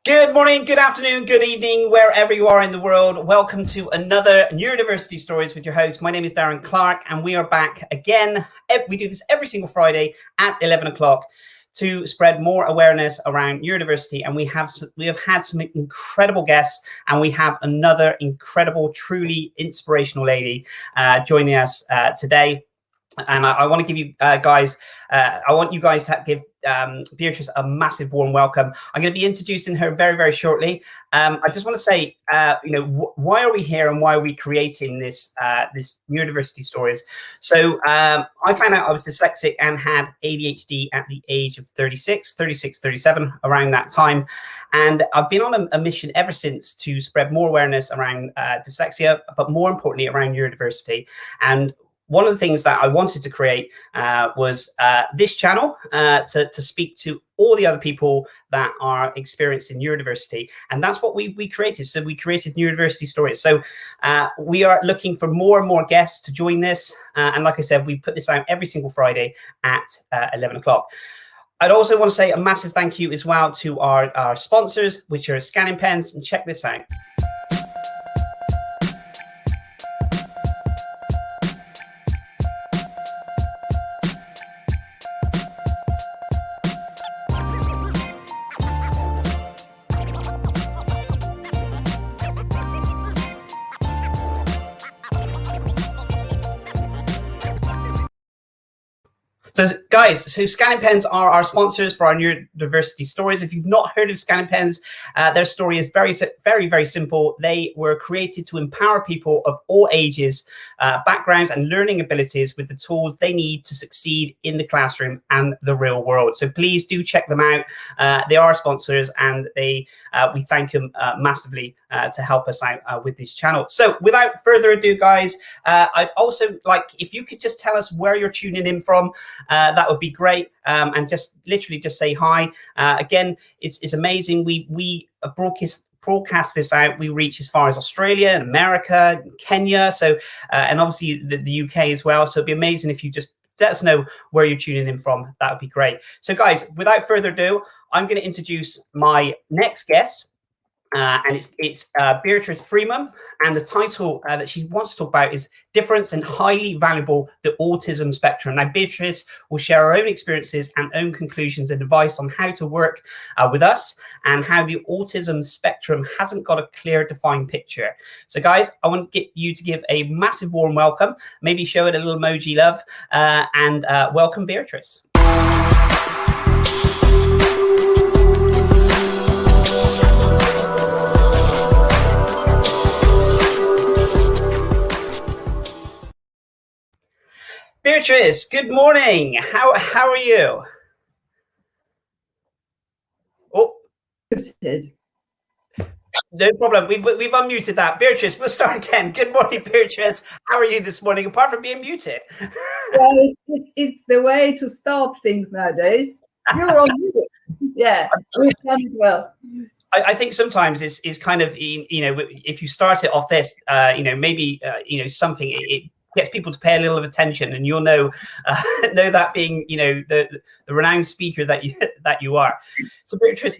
Good morning, good afternoon, good evening, wherever you are in the world. Welcome to another Neurodiversity Stories with your host. My name is Darren Clark, and we are back again. We do this every single Friday at 11 o'clock to spread more awareness around neurodiversity. And we have had some incredible guests, and we have another incredible, truly inspirational lady joining us today. And I want to give you guys, I want you guys to give Beatrice a massive warm welcome. I'm going to be introducing her very, very shortly. I just want to say, why are we here and why are we creating this neurodiversity stories? So I found out I was dyslexic and had ADHD at the age of 36, 37, around that time. And I've been on a mission ever since to spread more awareness around dyslexia, but more importantly around neurodiversity. And one of the things that I wanted to create was this channel to speak to all the other people that are experiencing neurodiversity. And that's what we created. So we created Neurodiversity Stories. So we are looking for more and more guests to join this. And like I said, we put this out every single Friday at 11 o'clock. I'd also want to say a massive thank you as well to our sponsors, which are Scanning Pens. And check this out. So guys, Scanning Pens are our sponsors for our Neurodiversity Stories. If you've not heard of Scanning Pens, their story is very, very, very simple. They were created to empower people of all ages, backgrounds and learning abilities with the tools they need to succeed in the classroom and the real world. So please do check them out. They are sponsors, and we thank them massively to help us out with this channel. So without further ado, guys, I'd also like if you could just tell us where you're tuning in from. That would be great, and just literally just say hi. Again, it's amazing. We broadcast this out. We reach as far as Australia and America, and Kenya, so and obviously the UK as well. So it'd be amazing if you just let us know where you're tuning in from. That would be great. So guys, without further ado, I'm going to introduce my next guest. And it's Beatrice Freeman, and the title that she wants to talk about is Difference and Highly Valuable, the Autism Spectrum. Now, Beatrice will share her own experiences and own conclusions and advice on how to work with us and how the autism spectrum hasn't got a clear, defined picture. So, guys, I want to get you to give a massive warm welcome, maybe show it a little emoji love, and welcome, Beatrice. Beatrice, good morning. How are you? Oh, no problem. We've unmuted that. Beatrice, we'll start again. Good morning, Beatrice. How are you this morning, apart from being muted? Well, it's the way to start things nowadays. You're on mute. Yeah, we've done it well. I think sometimes it's kind of, if you start it off this, maybe, something, it gets people to pay a little of attention, and you'll know that being, the renowned speaker that you are. So Beatrice,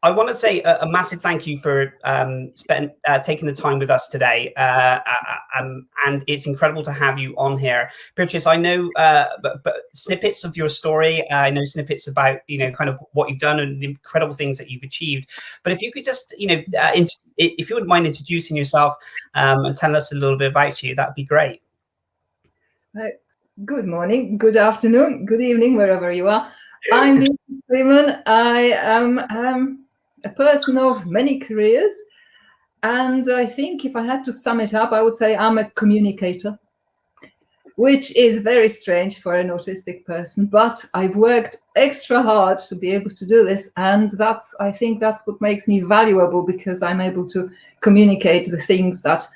I want to say a massive thank you for taking the time with us today, and it's incredible to have you on here. Beatrice, I know but snippets of your story. I know snippets about kind of what you've done and the incredible things that you've achieved. But if you could just if you wouldn't mind introducing yourself and telling us a little bit about you, that'd be great. Good morning, good afternoon, good evening, wherever you are. I'm Beatrice Freeman. I am a person of many careers, and I think if I had to sum it up, I would say I'm a communicator, which is very strange for an autistic person, but I've worked extra hard to be able to do this, and I think that's what makes me valuable, because I'm able to communicate the things that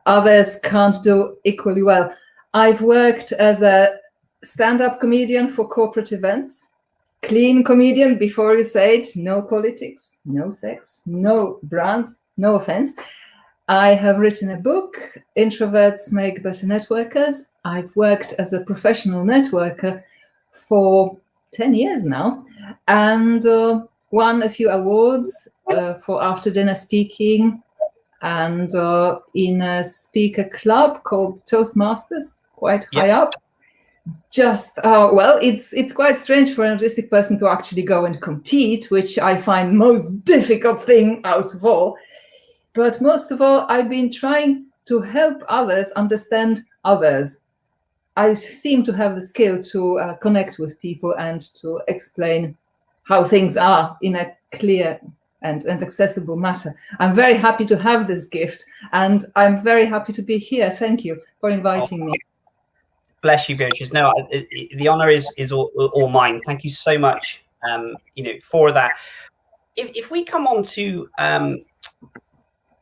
others can't do equally well. I've worked as a stand-up comedian for corporate events. Clean comedian, before you say it, no politics, no sex, no brands, no offense. I have written a book, Introverts Make Better Networkers. I've worked as a professional networker for 10 years now. And won a few awards for after dinner speaking, and in a speaker club called Toastmasters, quite high up. Just well, it's quite strange for an autistic person to actually go and compete, which I find most difficult thing out of all. But most of all, I've been trying to help others understand others. I seem to have the skill to connect with people and to explain how things are in a clear and accessible matter. I'm very happy to have this gift, and I'm very happy to be here. Thank you for inviting me. Bless you, Beatrice. No, the honor is all mine. Thank you so much, for that. If we come on to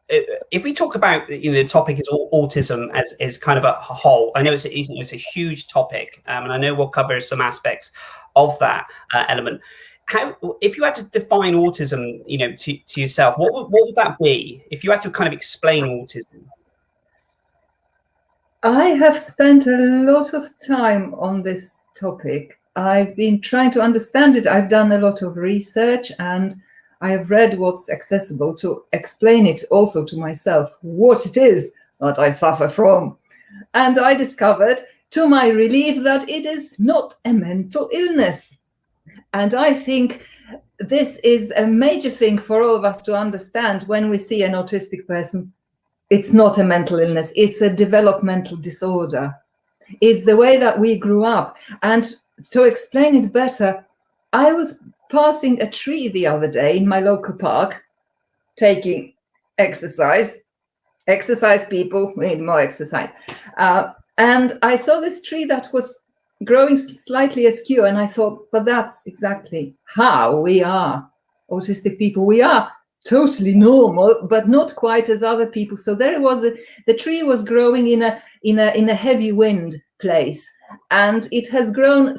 if we talk about, the topic is autism as kind of a whole, I know it's a huge topic, and I know we'll cover some aspects of that element. How, if you had to define autism, to yourself, what would that be? If you had to kind of explain autism? I have spent a lot of time on this topic. I've been trying to understand it. I've done a lot of research, and I have read what's accessible to explain it also to myself, what it is that I suffer from. And I discovered, to my relief, that it is not a mental illness. And I think this is a major thing for all of us to understand when we see an autistic person. It's not a mental illness, it's a developmental disorder. It's the way that we grew up. And to explain it better, I was passing a tree the other day in my local park, taking exercise. Exercise, people, we need more exercise. And I saw this tree that was growing slightly askew, and I thought, but that's exactly how we are, autistic people. We are totally normal, but not quite as other people. So there was the tree was growing in a heavy wind place, and it has grown.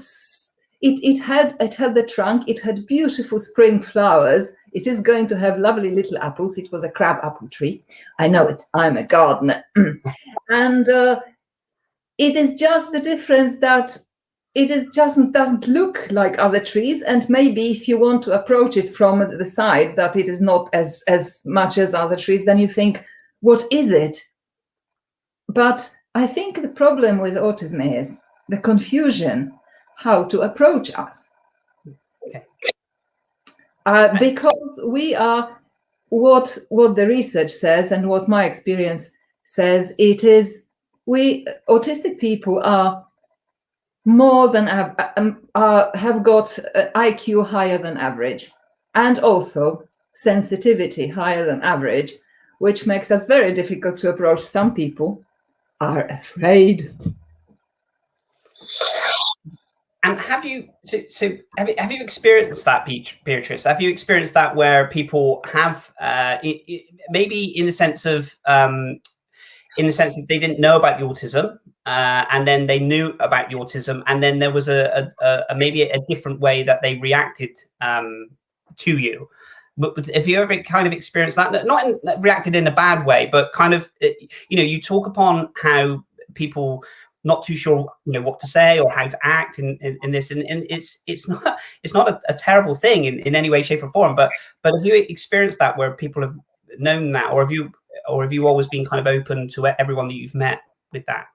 It had the trunk. It had beautiful spring flowers. It is going to have lovely little apples. It was a crab apple tree. I know it. I'm a gardener, and it is just the difference that it is just doesn't look like other trees, and maybe if you want to approach it from the side that it is not as much as other trees, then you think, what is it? But I think the problem with autism is the confusion how to approach us. Okay. Because we are what the research says and what my experience says, it is we autistic people are more than have got IQ higher than average, and also sensitivity higher than average, which makes us very difficult to approach. Some people are afraid. And have you experienced that, Beatrice? Have you experienced that where people have maybe in the sense that they didn't know about the autism, and then they knew about the autism, and then there was a maybe a different way that they reacted to you? But have you ever kind of experienced that? Not reacted in a bad way, but kind of, you talk upon how people not too sure, what to say or how to act in this, and it's not a terrible thing in any way, shape, or form. But have you experienced that where people have known that, or have you always been kind of open to everyone that you've met with that?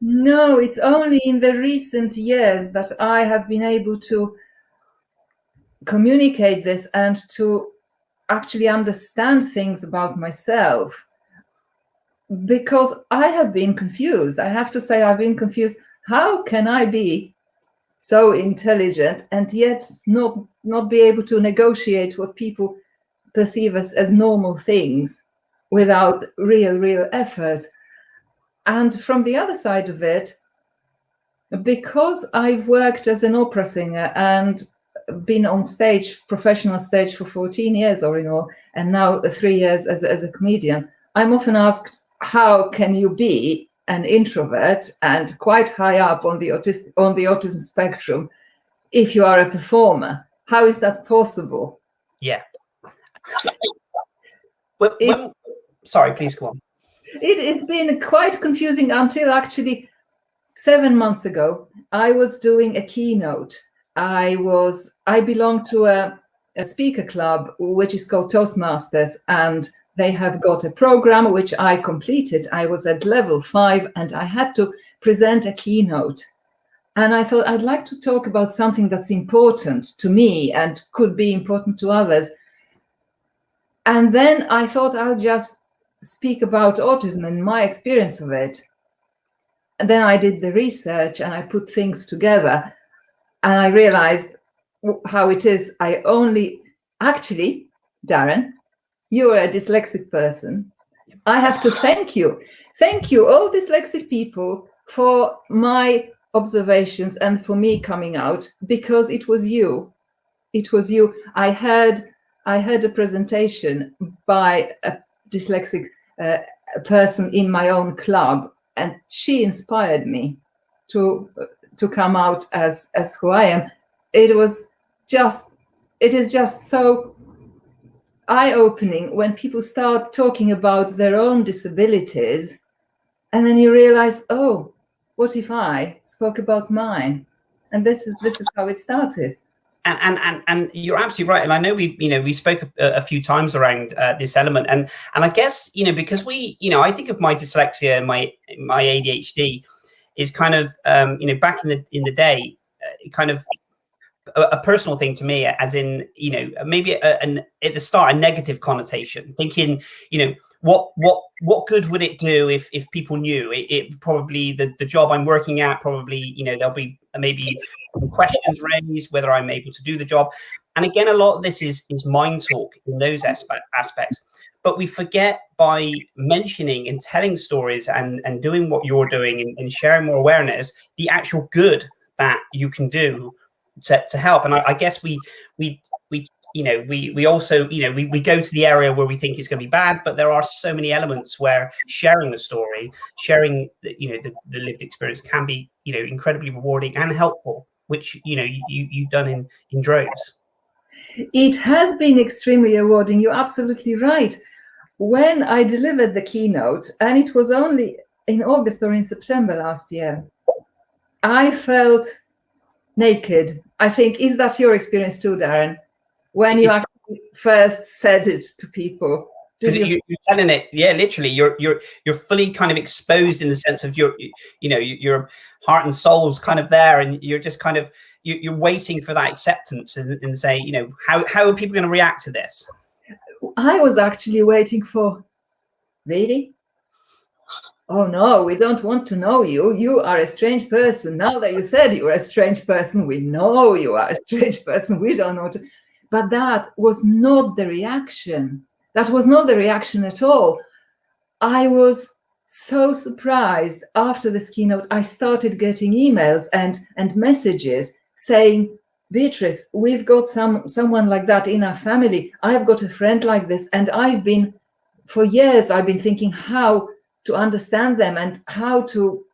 No, it's only in the recent years that I have been able to communicate this and to actually understand things about myself, because I have been confused. I have to say I've been confused. How can I be so intelligent and yet not be able to negotiate what people perceive as normal things without real effort? And from the other side of it, because I've worked as an opera singer and been on stage, professional stage, for 14 years or in all, and now 3 years as a comedian, I'm often asked, how can you be an introvert and quite high up on the autism spectrum if you are a performer? How is that possible? Yeah. Sorry, please go on. It has been quite confusing until actually 7 months ago. I was doing a keynote. I belong to a a speaker club which is called Toastmasters, and they have got a program which I completed. I was at level 5 and I had to present a keynote. And I thought I'd like to talk about something that's important to me and could be important to others. And then I thought I'll just speak about autism and my experience of it. And then I did the research and I put things together, and I realized how it is. I only, actually, Darren, you are a dyslexic person. I have to thank you. Thank you, all dyslexic people, for my observations and for me coming out, because it was you. It was you. I heard a presentation by a dyslexic person in my own club, and she inspired me to come out as who I am. It is just so eye-opening when people start talking about their own disabilities, and then you realize, oh, what if I spoke about mine? And this is how it started. And you're absolutely right. And I know we spoke a few times around this element, and I guess because I think of my dyslexia and my ADHD is kind of back in the day, kind of a personal thing to me, as in maybe at the start a negative connotation, thinking what good would it do if people knew it probably the job I'm working at, probably there'll be maybe questions raised whether I'm able to do the job. And again, a lot of this is mind talk in those aspects, but we forget, by mentioning and telling stories and doing what you're doing and sharing more awareness, the actual good that you can do to help. And I guess we also we go to the area where we think it's going to be bad, but there are so many elements where sharing the story, sharing the lived experience can be incredibly rewarding and helpful, which you've done in droves. It has been extremely rewarding. You're absolutely right. When I delivered the keynote, and it was only in August or in September last year, I felt naked. I think, is that your experience too, Darren? When you actually first said it to people, you're telling it, yeah, literally, you're fully kind of exposed in the sense of your heart and soul's kind of there, and you're just kind of you're waiting for that acceptance and say, how are people going to react to this? I was actually waiting for, really? Oh no, we don't want to know you. You are a strange person. Now that you said you're a strange person, we know you are a strange person. We don't know. But that was not the reaction. That was not the reaction at all. I was so surprised. After this keynote, I started getting emails and messages saying, Beatrice, we've got someone like that in our family. I've got a friend like this. And for years, I've been thinking how to understand them and how to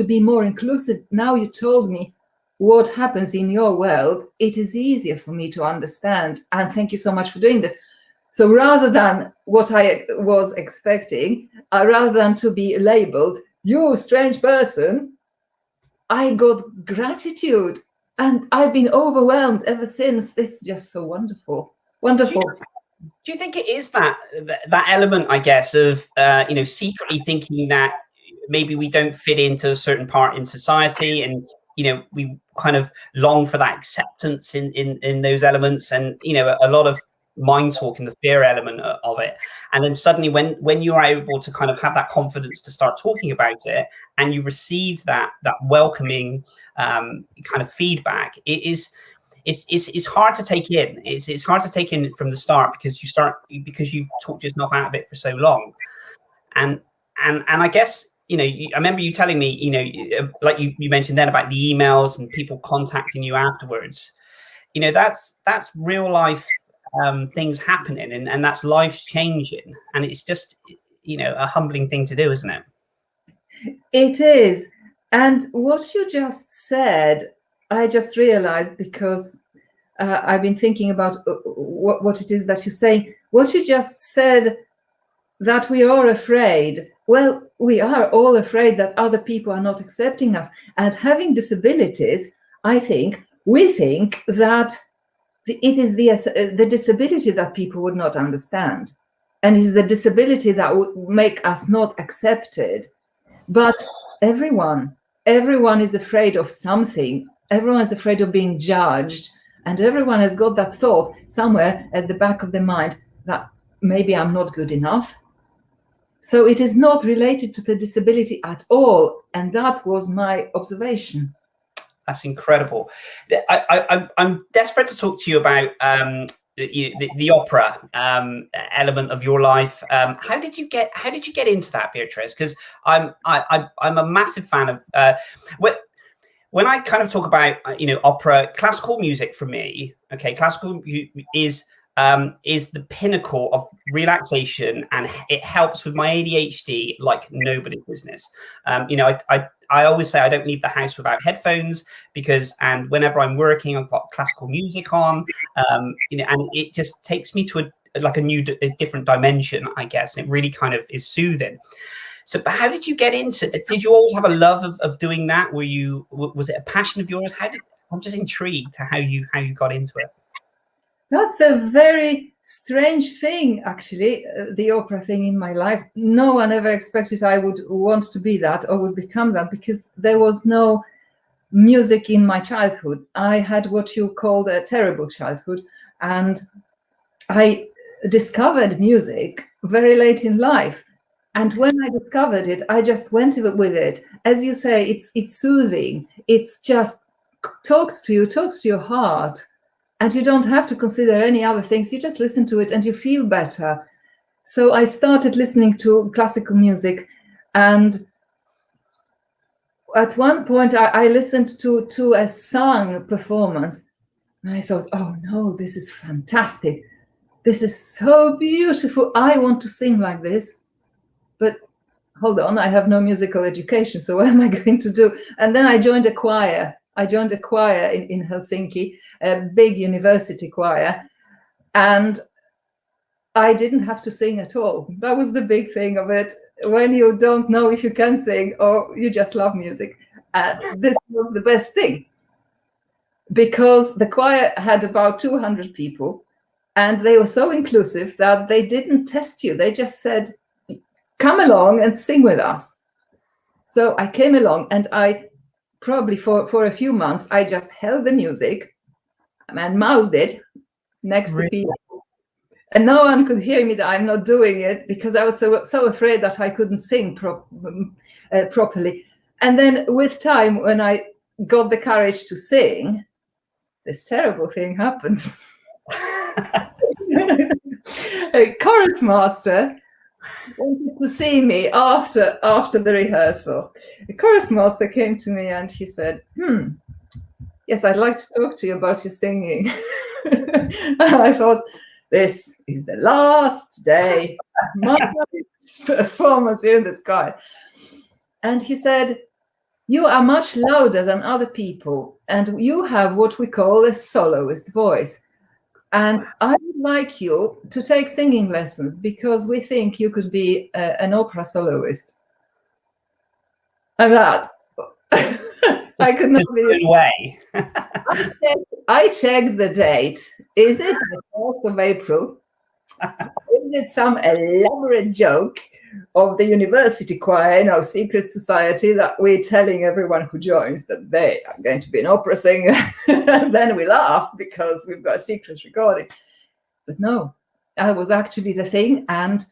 be more inclusive. Now you told me what happens in your world, it is easier for me to understand. And thank you so much for doing this. So rather than what I was expecting, rather than to be labeled, you strange person, I got gratitude. And I've been overwhelmed ever since. It's just so wonderful. Wonderful. Do you think it is that element, I guess, of secretly thinking that maybe we don't fit into a certain part in society, and we kind of long for that acceptance in those elements, and a lot of mind talk and the fear element of it, and then suddenly when you're able to kind of have that confidence to start talking about it, and you receive that welcoming kind of feedback, it's hard to take in. It's hard to take in from the start, because you talked yourself out of it for so long, and I guess I remember you telling me like you mentioned then about the emails and people contacting you afterwards. That's real life things happening, and that's life changing, and it's just a humbling thing to do, isn't it? It is. And what you just said, I just realized, because I've been thinking about what it is that you say. What you just said, that we are afraid. Well, we are all afraid that other people are not accepting us. And having disabilities, I think, we think that it is the disability that people would not understand, and it is the disability that would make us not accepted. But everyone is afraid of something. Everyone is afraid of being judged, and everyone has got that thought somewhere at the back of their mind that maybe I'm not good enough. So it is not related to the disability at all, and that was my observation. That's incredible. I'm desperate to talk to you about the opera element of your life. How did you get into that, Beatrice? Because I'm a massive fan of when I kind of talk about opera, classical music for me. Okay, classical is the pinnacle of relaxation, and it helps with my ADHD like nobody's business. I always say I don't leave the house without headphones and whenever I'm working, I've got classical music on, and it just takes me to a different dimension, I guess. It really kind of is soothing. So, but how did you get into it? Did you always have a love of doing that? Was it a passion of yours? I'm just intrigued to how you got into it. That's a very strange thing, actually, the opera thing in my life. No one ever expected I would want to be that or would become that, because there was no music in my childhood. I had what you call a terrible childhood, and I discovered music very late in life. And when I discovered it, I just went with it. As you say, it's soothing. It's just talks to your heart. And you don't have to consider any other things. You just listen to it and you feel better. So I started listening to classical music. And at one point, I listened to a sung performance. And I thought, oh, no, this is fantastic. This is so beautiful. I want to sing like this. But hold on, I have no musical education. So what am I going to do? And then I joined a choir. I joined a choir in Helsinki, a big university choir, and I didn't have to sing at all. That was the big thing of it. When you don't know if you can sing or you just love music, this was the best thing, because the choir had about 200 people, and they were so inclusive that they didn't test you. They just said, come along and sing with us. So I came along, and I probably for a few months, I just held the music and mouthed it next to people. And no one could hear me that I'm not doing it, because I was so afraid that I couldn't sing properly. And then with time, when I got the courage to sing, this terrible thing happened. A chorus master wanted to see me after the rehearsal. The chorus master came to me and he said, yes, I'd like to talk to you about your singing. I thought, this is the last day of my performance in the sky. And he said, you are much louder than other people, and you have what we call a soloist voice. And I would like you to take singing lessons, because we think you could be an opera soloist. And that, I could not believe it. I checked the date. Is it the 4th of April? Is it some elaborate joke of the university choir, secret society, that we're telling everyone who joins that they are going to be an opera singer? And then we laugh because we've got a secret recording. But no, I was actually the thing, and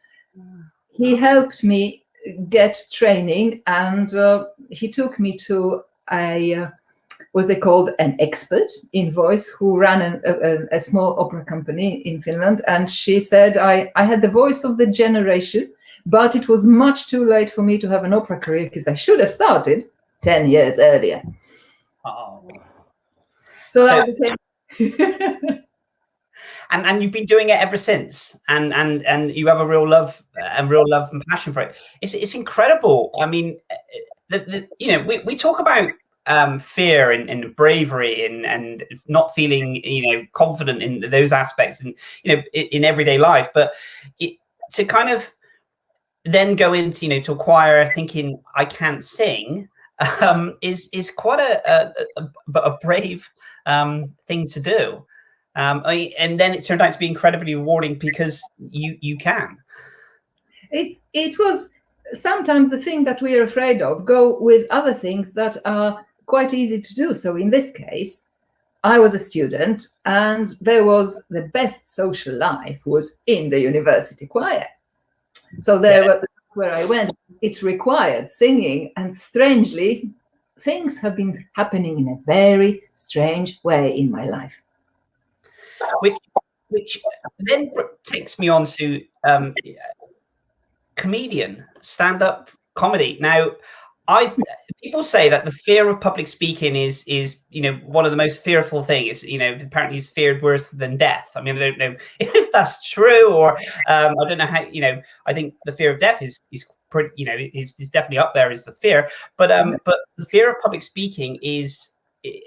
he helped me get training, and he took me to what they called an expert in voice, who ran a small opera company in Finland. And she said I had the voice of the generation, but it was much too late for me to have an opera career, because I should have started 10 years earlier. Oh. So that was and you've been doing it ever since, and you have a real love and passion for it. It's incredible. I mean, we talk about fear and bravery and not feeling confident in those aspects, and in everyday life, but to kind of then go into to a choir thinking I can't sing is quite a brave thing to do. And then it turned out to be incredibly rewarding because you can. It was sometimes the thing that we are afraid of go with other things that are quite easy to do. So in this case, I was a student, and there was the best social life was in the university choir. So there where I went, it required singing, and strangely, things have been happening in a very strange way in my life. Which then takes me on to comedian, stand-up comedy. Now, people say that the fear of public speaking is one of the most fearful things. Apparently it's feared worse than death. I mean, I don't know if that's true, or I don't know how. I think the fear of death is pretty, is definitely up there as the fear. But the fear of public speaking is,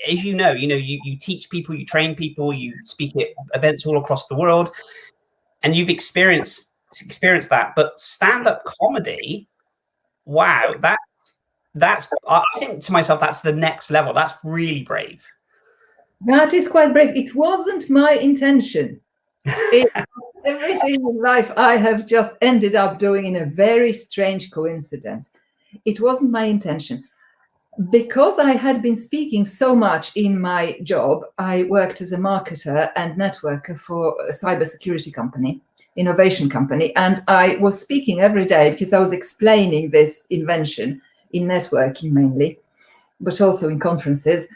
as you teach people, you train people, you speak at events all across the world, and you've experienced that. But stand-up comedy, wow, that's I think to myself, that's the next level. That's really brave. That is quite brave. It wasn't my intention. Everything in life I have just ended up doing in a very strange coincidence. It wasn't my intention. Because I had been speaking so much in my job, I worked as a marketer and networker for a cybersecurity company, innovation company, and I was speaking every day because I was explaining this invention in networking mainly, but also in conferences.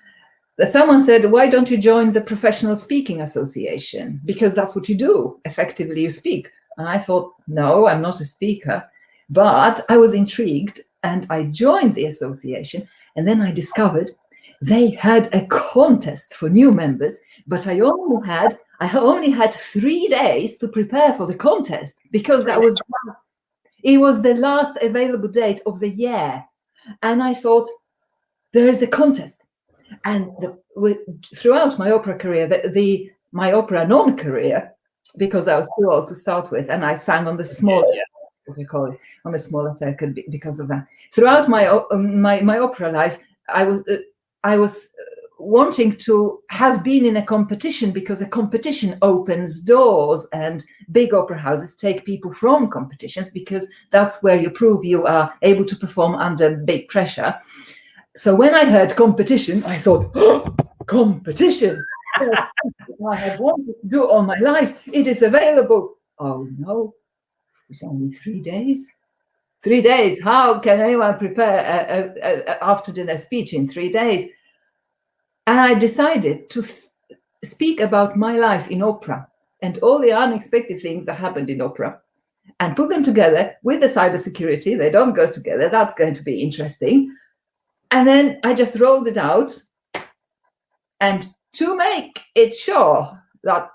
Someone said, why don't you join the Professional Speaking Association? Because that's what you do. Effectively, you speak. And I thought, no, I'm not a speaker. But I was intrigued, and I joined the association. And then I discovered they had a contest for new members, but I only had 3 days to prepare for the contest, because it was the last available date of the year. And I thought, there is a contest. And throughout my opera career, my opera non-career, because I was too old to start with, and I sang on the smaller, what we call it, on a smaller circuit because of that. Throughout my opera life, I was wanting to have been in a competition, because a competition opens doors, and big opera houses take people from competitions because that's where you prove you are able to perform under big pressure. So when I heard competition, I thought, oh, competition! I have wanted to do all my life. It is available. Oh no, it's only 3 days. 3 days. How can anyone prepare a after dinner speech in 3 days? And I decided to speak about my life in opera and all the unexpected things that happened in opera, and put them together with the cybersecurity. They don't go together. That's going to be interesting. And then I just rolled it out. And to make it sure that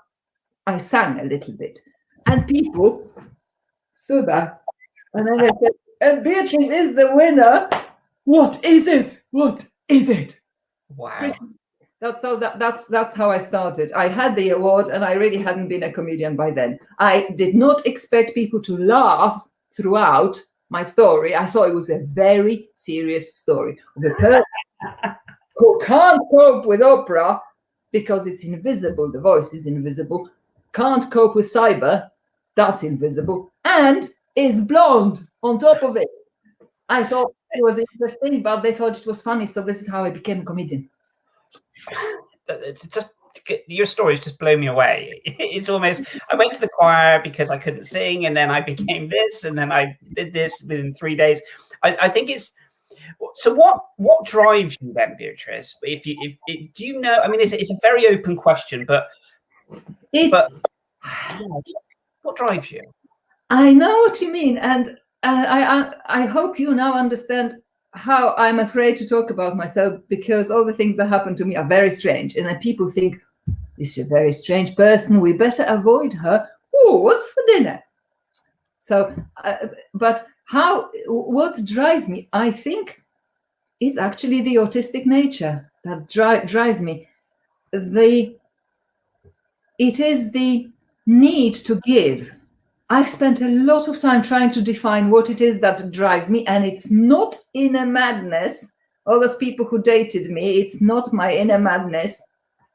I sang a little bit, and people stood back, and then they said, and Beatrice is the winner. What is it? What is it? Wow. That's how I started. I had the award, and I really hadn't been a comedian by then. I did not expect people to laugh throughout my story. I thought it was a very serious story of a person who can't cope with opera because it's invisible. The voice is invisible. Can't cope with cyber. That's invisible. And is blonde on top of it. I thought it was interesting, but they thought it was funny. So this is how I became a comedian. Your stories just blow me away. It's almost, I went to the choir because I couldn't sing, and then I became this, and then I did this within 3 days. I think it's, so what drives you then, Beatrice? Do you know, I mean, it's a very open question, but what drives you? I know what you mean, and I hope you now understand how I'm afraid to talk about myself, because all the things that happen to me are very strange, and then people think, this is a very strange person, we better avoid her. Oh, what's for dinner? So, but what drives me? I think it's actually the autistic nature that drives me. It is the need to give. I've spent a lot of time trying to define what it is that drives me, and it's not inner madness. All those people who dated me, it's not my inner madness,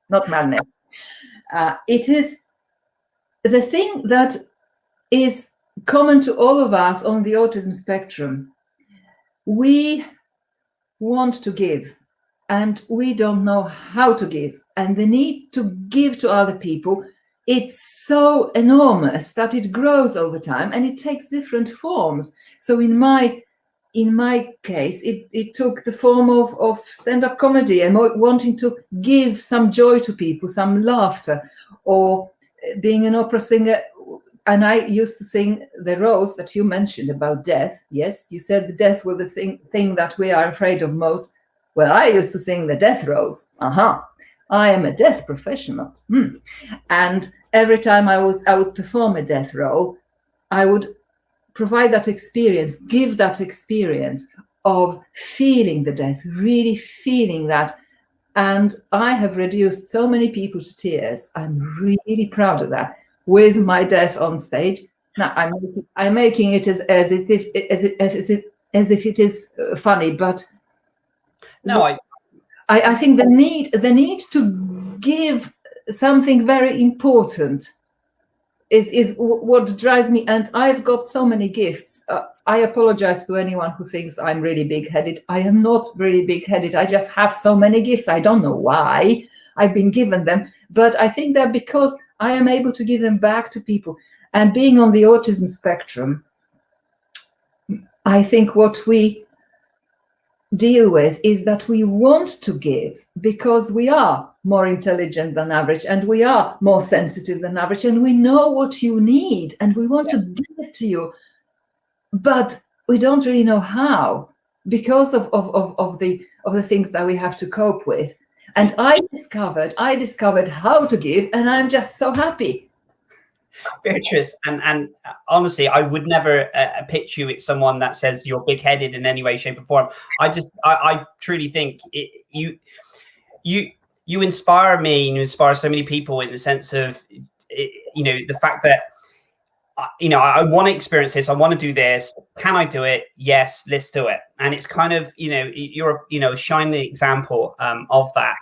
not madness. It is the thing that is common to all of us on the autism spectrum. We want to give, and we don't know how to give. And the need to give to other people, it's so enormous that it grows over time and it takes different forms. So in my case, it took the form of stand-up comedy and wanting to give some joy to people, some laughter, or being an opera singer. And I used to sing the roles that you mentioned about death. Yes, you said the death was the thing that we are afraid of most. Well, I used to sing the death roles. I am a death professional. And every time I would perform a death role, I would provide that experience, give that experience of feeling the death, really feeling that. And I have reduced so many people to tears. I'm really proud of that with my death on stage. Now I'm making it as if it is funny, but no, I think the need to give something very important is what drives me. And I've got so many gifts. I apologize to anyone who thinks I'm really big-headed. I am not really big-headed. I just have so many gifts. I don't know why I've been given them, but I think that because I am able to give them back to people. And being on the autism spectrum, I think what we deal with is that we want to give because we are more intelligent than average and we are more sensitive than average and we know what you need and we want to give it to you, but we don't really know how because of the things that we have to cope with. And I discovered how to give, and I'm just so happy. Beatrice, and honestly, I would never pitch you as someone that says you're big-headed in any way, shape, or form. I truly think you inspire me, and you inspire so many people in the sense of, the fact that, I want to experience this. I want to do this. Can I do it? Yes, let's do it. And it's kind of, you're a shining example of that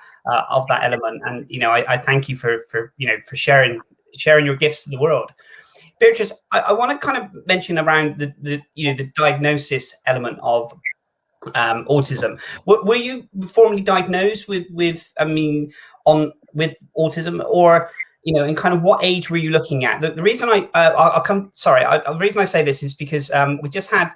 element. And, I thank you for sharing your gifts to the world. Beatrice, I want to kind of mention around the diagnosis element of autism. Were you formally diagnosed with autism, or and kind of what age were you looking at? The reason the reason I say this is because we just had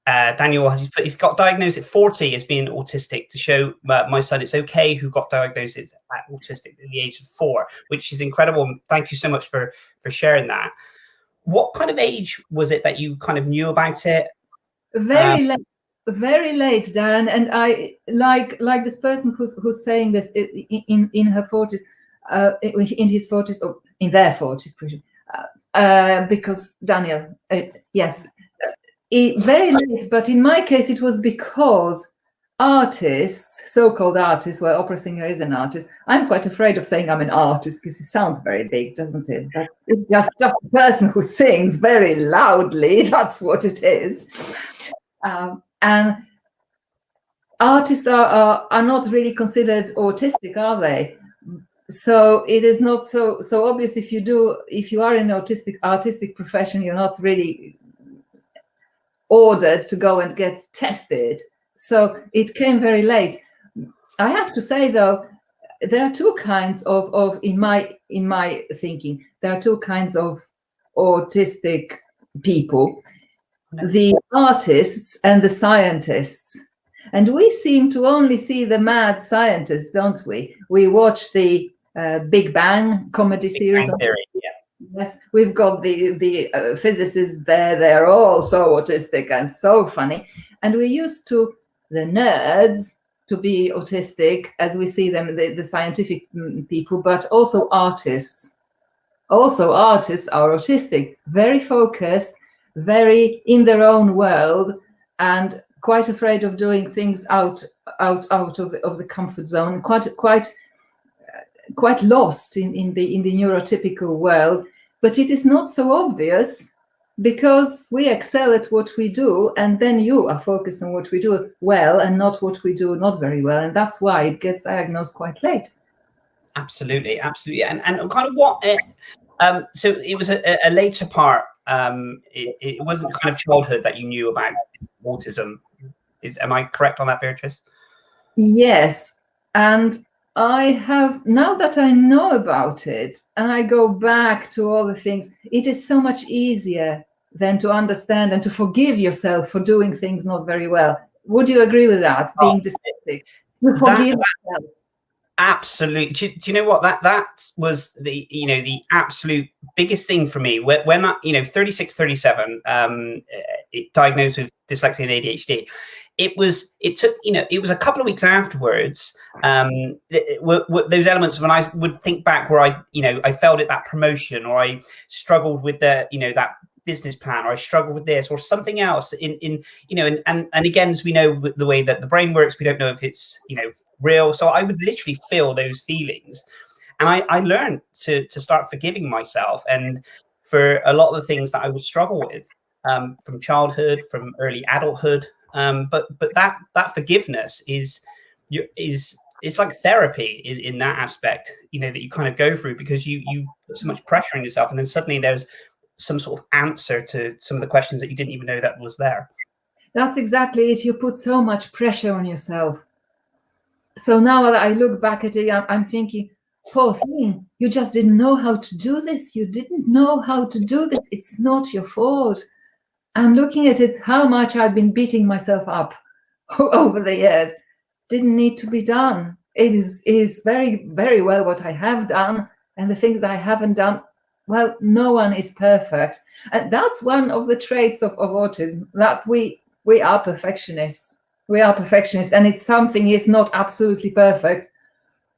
Daniel, he's got diagnosed at 40 as being autistic, to show my son it's okay, who got diagnosed at autistic at the age of 4, which is incredible. Thank you so much for sharing that. What kind of age was it that you kind of knew about it? Very late, Darren. And I like this person who's saying this in her 40s, in his 40s, or in their 40s, because Daniel, yes. Very late, but in my case, it was because artists, so-called artists, well, opera singer is an artist. I'm quite afraid of saying I'm an artist because it sounds very big, doesn't it? But it's just a person who sings very loudly. That's what it is. And artists are not really considered autistic, are they? So it is not so obvious. If you are in an artistic profession, you're not really ordered to go and get tested. So it came very late. I have to say, though, there are two kinds of in my thinking, there are two kinds of autistic people: the artists and the scientists. And we seem to only see the mad scientists, don't we? We watch the Big Bang comedy series. Bang Theory, yeah. Yes, we've got the physicists there. They're all so autistic and so funny. And we used to, the nerds, to be autistic as we see them, the scientific people, but also artists. Also, artists are autistic, very focused, very in their own world, and quite afraid of doing things out of the comfort zone, quite lost in the neurotypical world. But it is not so obvious because we excel at what we do, and then you are focused on what we do well and not what we do not very well, and that's why it gets diagnosed quite late. Absolutely, absolutely. And kind of what, so it was a later part, it wasn't kind of childhood that you knew about autism. Am I correct on that, Beatrice? Yes. And I have, now that I know about it and I go back to all the things, it is so much easier then to understand and to forgive yourself for doing things not very well. Would you agree with that? Being dyslexic, you forgive yourself. Absolutely. Do you know what, that was the the absolute biggest thing for me when I 36, 37, diagnosed with dyslexia and ADHD. It took it was a couple of weeks afterwards, those elements when I would think back where I failed at that promotion, or I struggled with the that business plan, or I struggled with this or something else and again, as we know, the way that the brain works, we don't know if it's real. So I would literally feel those feelings, and I learned to start forgiving myself, and for a lot of the things that I would struggle with from childhood, from early adulthood, but that forgiveness is it's like therapy in that aspect, that you kind of go through, because you put so much pressure on yourself, and then suddenly there's some sort of answer to some of the questions that you didn't even know that was there. That's exactly it. You put so much pressure on yourself. So now that I look back at it, I'm thinking, poor thing, you just didn't know how to do this. You didn't know how to do this. It's not your fault. I'm looking at it, how much I've been beating myself up over the years. Didn't need to be done. It is very, very well what I have done, and the things that I haven't done, well, no one is perfect. And that's one of the traits of autism, that we are perfectionists. We are perfectionists, and it's something is not absolutely perfect.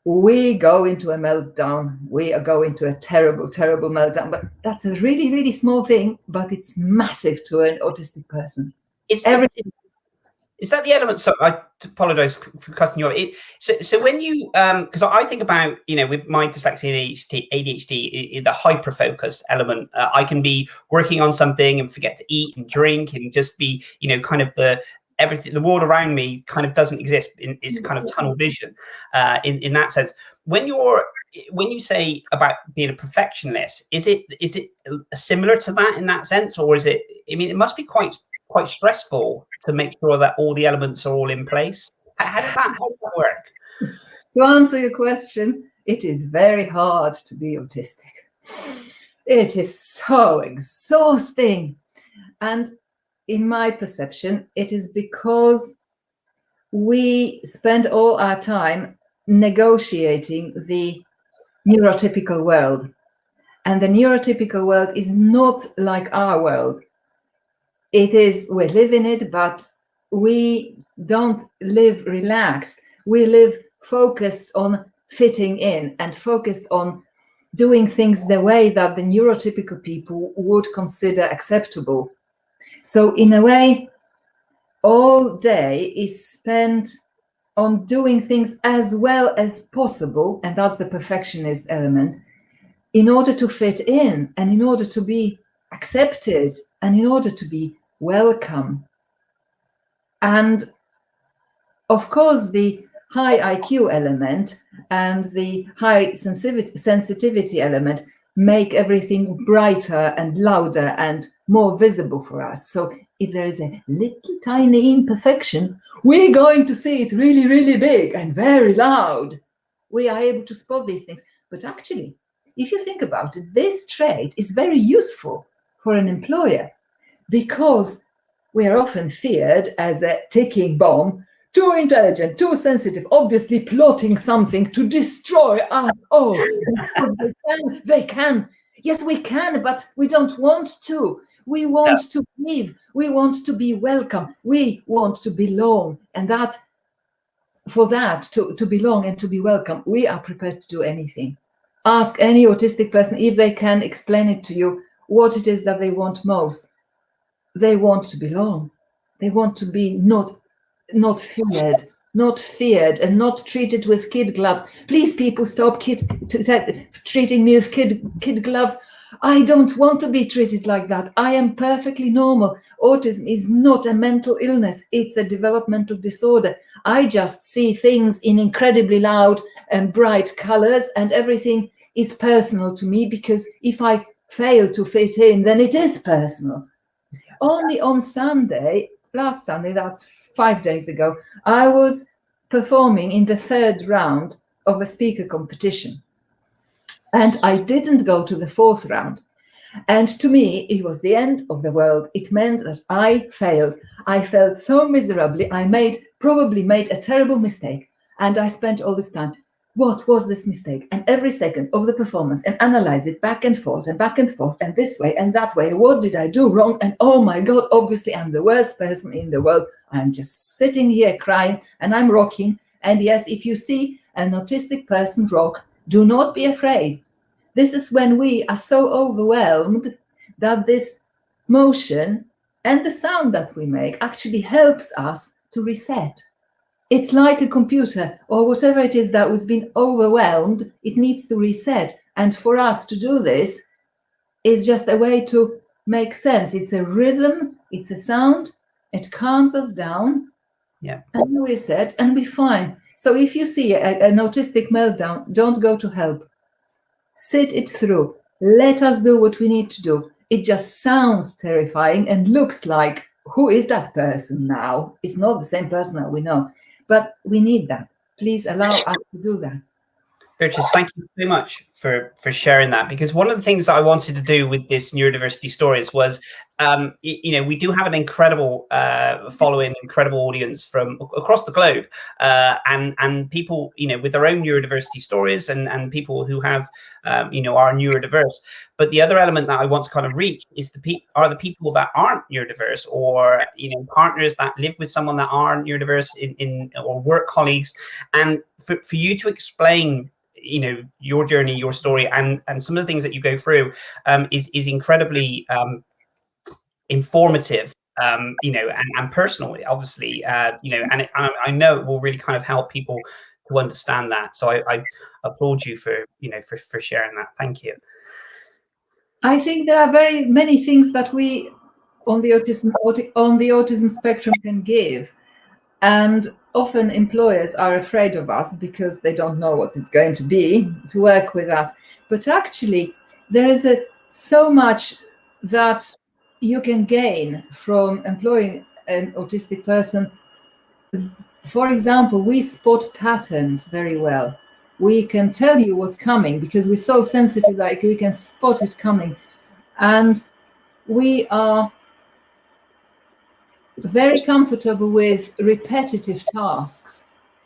We go into a meltdown. We go into a terrible, terrible meltdown. But that's a really, really small thing, but it's massive to an autistic person. Is that the element? So I apologize for cutting you off. So when you, because I think about, with my dyslexia and ADHD, the hyper focus element, I can be working on something and forget to eat and drink and just be, kind of everything, the world around me kind of doesn't exist. It's kind of tunnel vision in that sense. When you say about being a perfectionist, is it similar to that in that sense, or is it? I mean, it must be quite stressful to make sure that all the elements are all in place. How does that work? To answer your question, it is very hard to be autistic. It is so exhausting. And in my perception, it is because we spend all our time negotiating the neurotypical world. And the neurotypical world is not like our world. It is, we live in it, but we don't live relaxed. We live focused on fitting in and focused on doing things the way that the neurotypical people would consider acceptable. So in a way, all day is spent on doing things as well as possible, and that's the perfectionist element, in order to fit in and in order to be accepted and in order to be welcome. And of course, the high IQ element and the high sensitivity element make everything brighter and louder and more visible for us. So if there is a little tiny imperfection, we're going to see it really, really big and very loud. We are able to spot these things. But actually, if you think about it, this trait is very useful for an employer, because we are often feared as a ticking bomb, too intelligent, too sensitive, obviously plotting something to destroy us all. They can. Yes, we can, but we don't want to. We want to live. We want to be welcome. We want to belong. And that, for that, to belong and to be welcome, we are prepared to do anything. Ask any autistic person if they can explain it to you, what it is that they want most. They want to belong. They want to be not feared and not treated with kid gloves. Please, people, stop treating me with kid gloves. I don't want to be treated like that. I am perfectly normal. Autism is not a mental illness. It's a developmental disorder. I just see things in incredibly loud and bright colors, and everything is personal to me, because if I fail to fit in, then it is personal. Only on Sunday, last Sunday, that's 5 days ago, I was performing in the 3rd round of a speaker competition. And I didn't go to the 4th round. And to me, it was the end of the world. It meant that I failed. I felt so miserably. I probably made a terrible mistake. And I spent all this time, what was this mistake? And every second of the performance, and analyze it back and forth and this way and that way. What did I do wrong? And oh my God, obviously I'm the worst person in the world. I'm just sitting here crying and I'm rocking. And yes, if you see an autistic person rock, do not be afraid. This is when we are so overwhelmed that this motion and the sound that we make actually helps us to reset. It's like a computer or whatever it is that has been overwhelmed, it needs to reset. And for us to do this is just a way to make sense. It's a rhythm, it's a sound, it calms us down, and we reset and we're fine. So if you see an autistic meltdown, don't go to help. Sit it through. Let us do what we need to do. It just sounds terrifying and looks like, who is that person now? It's not the same person that we know. But we need that. Please allow us to do that. Beatrice, thank you so much for sharing that, because one of the things that I wanted to do with this neurodiversity stories was, we do have an incredible following, incredible audience from across the globe, and people, with their own neurodiversity stories, and people who have, are neurodiverse. But the other element that I want to kind of reach is the people that aren't neurodiverse, or partners that live with someone that are neurodiverse or work colleagues, and for you to explain your journey, your story, and some of the things that you go through is incredibly informative, and personal, obviously, and I know it will really kind of help people to understand that. So I applaud you for sharing that. Thank you. I think there are very many things that we on the autism spectrum can give. And often employers are afraid of us because they don't know what it's going to be to work with us. But actually, there is so much that you can gain from employing an autistic person. For example, we spot patterns very well. We can tell you what's coming because we're so sensitive, like we can spot it coming. And we are very comfortable with repetitive tasks,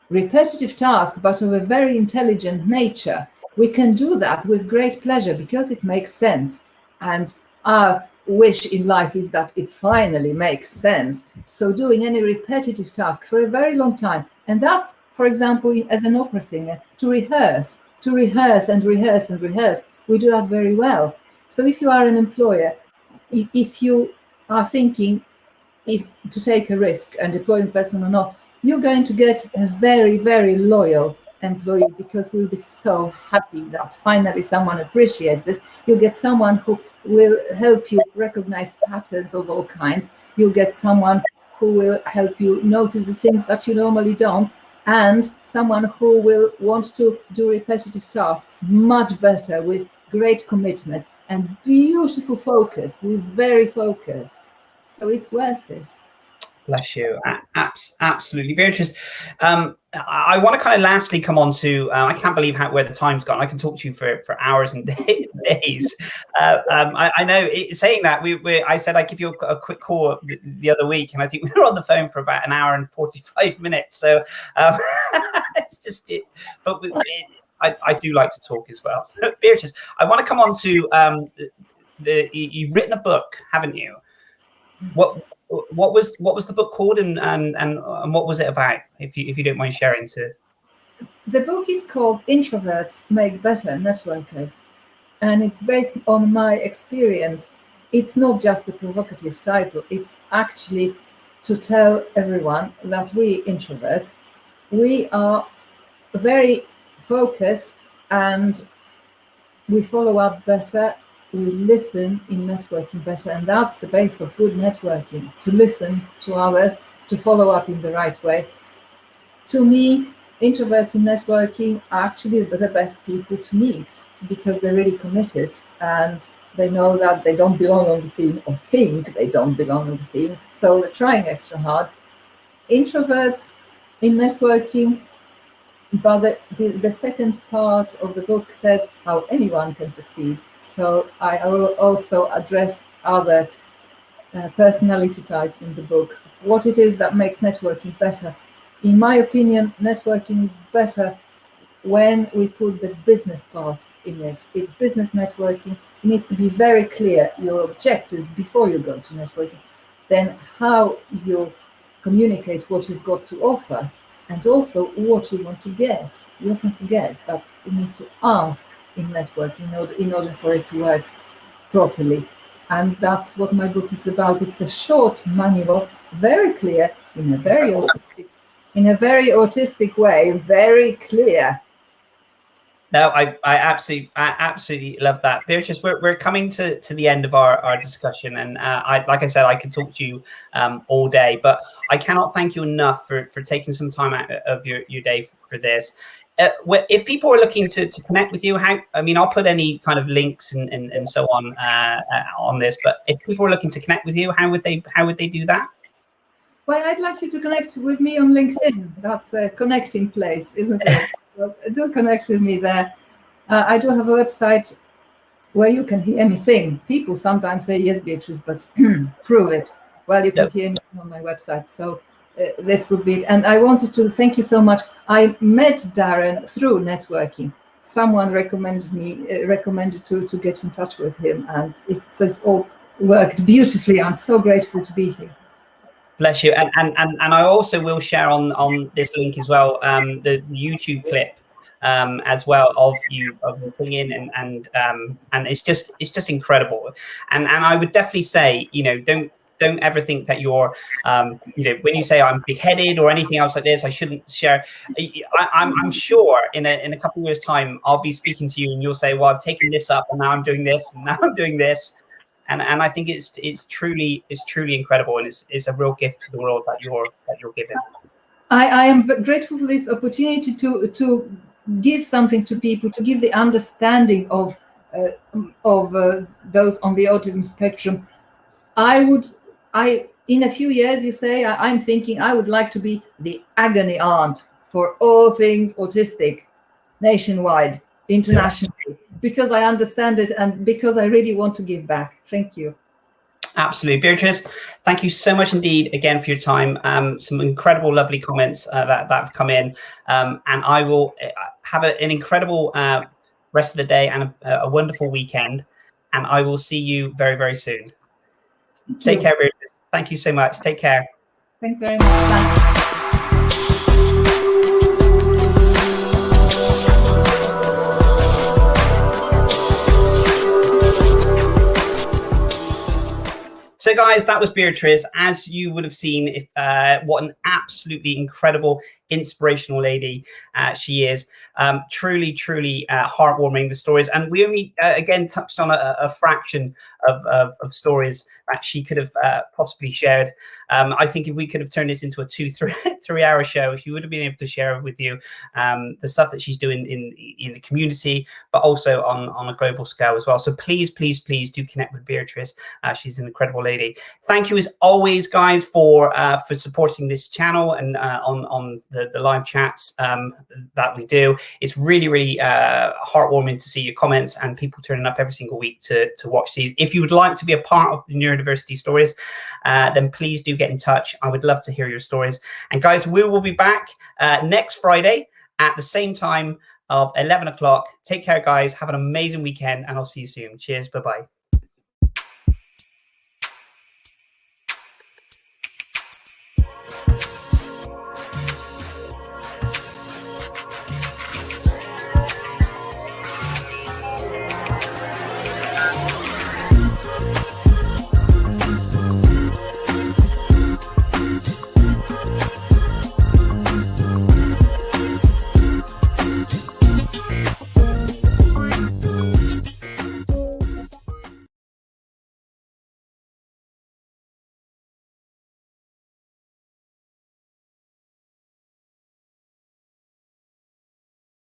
but of a very intelligent nature. We can do that with great pleasure because it makes sense. And our wish in life is that it finally makes sense. So doing any repetitive task for a very long time, and that's, for example, as an opera singer, to rehearse and rehearse and rehearse. We do that very well. So if you are an employer, if you are thinking to take a risk and employing a person or not, you're going to get a very, very loyal employee because we'll be so happy that finally someone appreciates this. You'll get someone who will help you recognize patterns of all kinds. You'll get someone who will help you notice the things that you normally don't, and someone who will want to do repetitive tasks much better with great commitment and beautiful focus. We're very focused. So it's worth it. Bless you. Absolutely. Beatrice, I want to kind of lastly come on to, I can't believe where the time's gone. I can talk to you for hours and days. I know, saying that, I said I'd give you a quick call the other week, and I think we were on the phone for about an hour and 45 minutes. So it's just it. But I do like to talk as well. Beatrice, I want to come on to you've written a book, haven't you? What was the book called, and what was it about, if you don't mind sharing? The book is called Introverts Make Better Networkers, and it's based on my experience. It's not just a provocative title, it's actually to tell everyone that we introverts, we are very focused and we follow up better. We listen in networking better, and that's the base of good networking, to listen to others, to follow up in the right way. To me, introverts in networking are actually the best people to meet because they're really committed and they know that they don't belong on the scene or think they don't belong on the scene, so they're trying extra hard. Introverts in networking, but the second part of the book says how anyone can succeed. So I will also address other personality types in the book, what it is that makes networking better. In my opinion, networking is better when we put the business part in it. It's business networking. It needs to be very clear, your objectives before you go to networking, then how you communicate what you've got to offer, and also what you want to get. You often forget that you need to ask in networking in order for it to work properly. And that's what my book is about. It's a short manual, very clear, in a very autistic way, very clear. No, I absolutely love that. Beatrice, we're coming to the end of our discussion, and like I said, I could talk to you all day, but I cannot thank you enough for taking some time out of your day for this. If people are looking to connect with you, I'll put any kind of links and so on this, but if people are looking to connect with you, how would they do that? Well, I'd like you to connect with me on LinkedIn. That's a connecting place, isn't it? So do connect with me there. I do have a website where you can hear me sing. People sometimes say, yes, Beatrice, but prove it. Well, you can hear me on my website. So this would be it. And I wanted to thank you so much. I met Darren through networking. Someone recommended to get in touch with him, and it has all worked beautifully. I'm so grateful to be here. Bless you. And I also will share on this link as well the YouTube clip as well of you singing, and it's just incredible. And I would definitely say, don't ever think that you're when you say I'm big-headed or anything else like this, I shouldn't share. I'm sure in a couple of years' time I'll be speaking to you and you'll say, well, I've taken this up and now I'm doing this and now I'm doing this. And I think it's truly incredible, and it's a real gift to the world that you're giving. I am grateful for this opportunity to give something to people, to give the understanding of those on the autism spectrum. In a few years, you say, I'm thinking I would like to be the agony aunt for all things autistic, nationwide, internationally, because I understand it and because I really want to give back. Thank you. Absolutely. Beatrice, thank you so much indeed again for your time. Some incredible, lovely comments that have come in. And I will have an incredible rest of the day and a wonderful weekend. And I will see you very, very soon. Take care, Beatrice. Thank you so much. Take care. Thanks very much. Bye. So guys, that was Beatrice. As you would have seen, what an absolutely incredible, inspirational lady she is. Truly heartwarming, the stories. And we only, again, touched on a fraction of stories that she could have possibly shared. I think if we could have turned this into a 2-3 hour show, she would have been able to share with you the stuff that she's doing in the community, but also on a global scale as well. So please do connect with Beatrice. She's an incredible lady. Thank you as always, guys, for supporting this channel and on the live chats that we do. It's really heartwarming to see your comments and people turning up every single week to watch these. If you would like to be a part of the Neurodiversity Stories, then please do get in touch. I would love to hear your stories. And guys, we will be back next Friday at the same time of 11 o'clock. Take care, guys. Have an amazing weekend, and I'll see you soon. Cheers. Bye-bye.